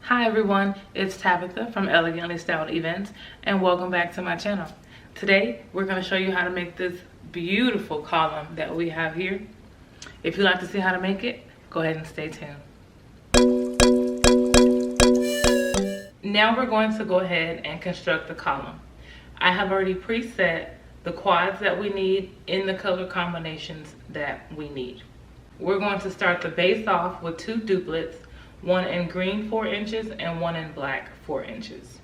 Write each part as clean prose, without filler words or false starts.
Hi everyone, it's Tabitha from Elegantly Styled Events and welcome back to my channel. Today we're going to show you how to make this beautiful column that we have here. If you'd like to see how to make it, go ahead and stay tuned. Now we're going to go ahead and construct the column. I have already preset the quads that we need in the color combinations that we need. We're going to start the base off with 2 duplets, one in green 4 inches and one in black 4 inches.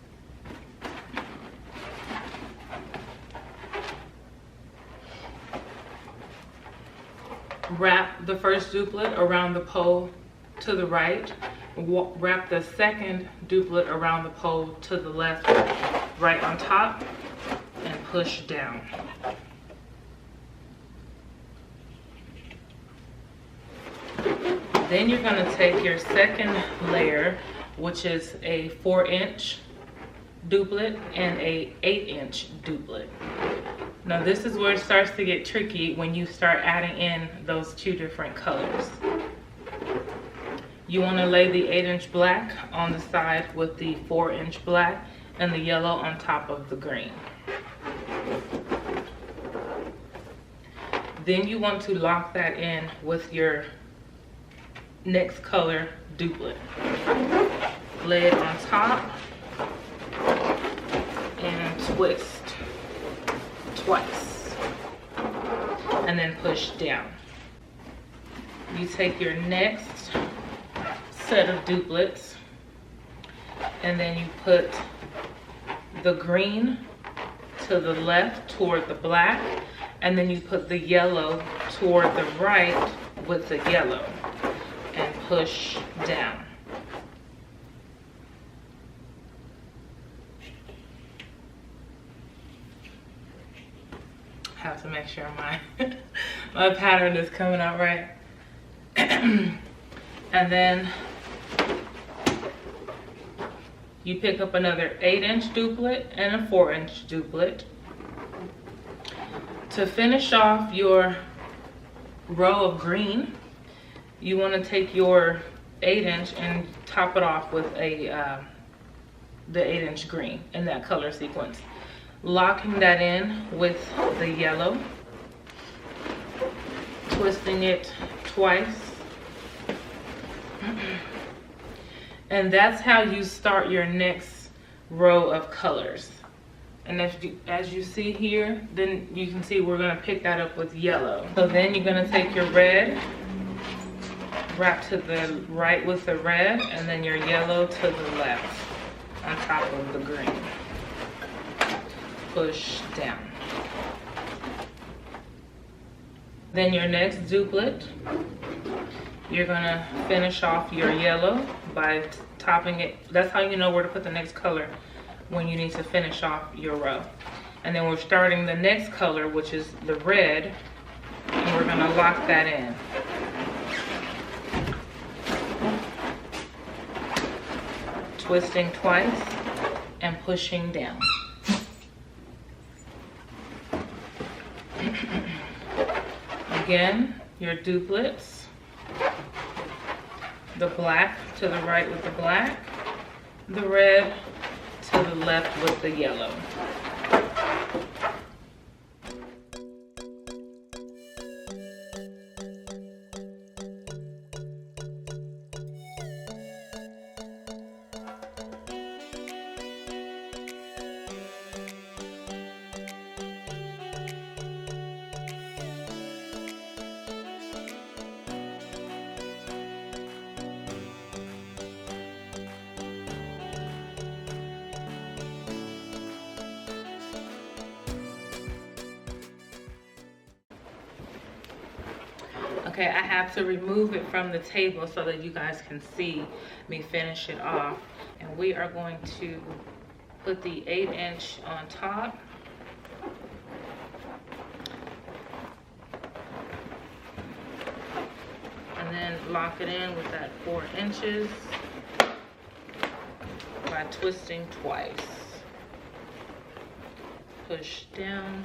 Wrap the first duplet around the pole to the right. Wrap the second duplet around the pole to the left, right on top, and push down. Then you're going to take your second layer, which is a 4-inch duplet and a 8-inch duplet. Now this is where it starts to get tricky when you start adding in those 2 different colors. You want to lay the 8-inch black on the side with the 4-inch black and the yellow on top of the green. Then you want to lock that in with your next color duplet. Lay it on top and twist twice and then push down. You take your next set of duplets and then you put the green to the left toward the black, and then you put the yellow toward the right with the yellow and push down. Have to make sure my pattern is coming out right. And then you pick up another 8-inch duplet and a 4-inch duplet. To finish off your row of green, you want to take your 8-inch and top it off with the 8-inch green in that color sequence. Locking that in with the yellow, twisting it twice. And that's how you start your next row of colors. And as you see here, then you can see we're going to pick that up with yellow. So then you're going to take your red, wrap to the right with the red, and then your yellow to the left on top of the green. Push down. Then your next duplet, you're gonna finish off your yellow by topping it. That's how you know where to put the next color when you need to finish off your row. And then we're starting the next color, which is the red, and we're gonna lock that in. Twisting twice and pushing down. Again, your duplets, the black to the right with the black, the red to the left with the yellow. Okay, I have to remove it from the table so that you guys can see me finish it off. And we are going to put the 8-inch on top. And then lock it in with that 4 inches by twisting twice. Push down.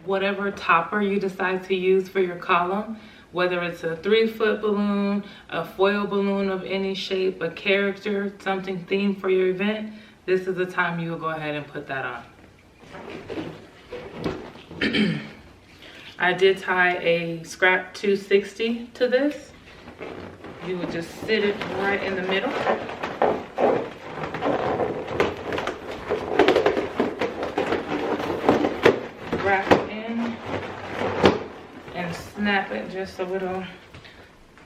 whatever topper you decide to use for your column, whether it's a 3-foot balloon, a foil balloon of any shape, a character, something themed for your event, this is the time you will go ahead and put that on. I did tie a scrap 260 to this. You would just sit it right in the middle. Wrap it in and snap it just so it'll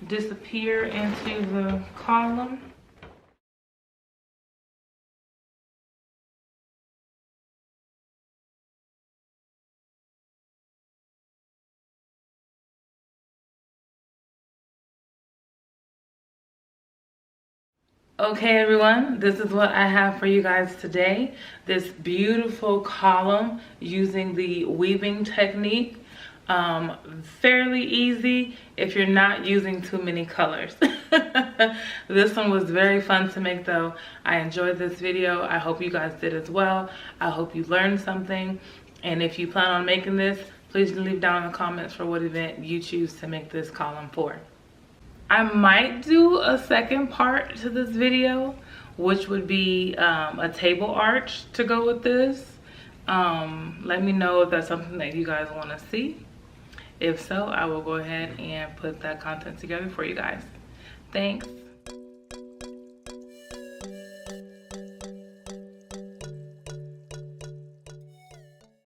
disappear into the column. Okay everyone, this is what I have for you guys today. This beautiful column using the weaving technique. Fairly easy if you're not using too many colors. This one was very fun to make though. I enjoyed this video. I hope you guys did as well. I hope you learned something. And if you plan on making this, please leave down in the comments for what event you choose to make this column for. I might do a second part to this video, which would be a table arch to go with this. Let me know if that's something that you guys want to see. If so, I will go ahead and put that content together for you guys. Thanks.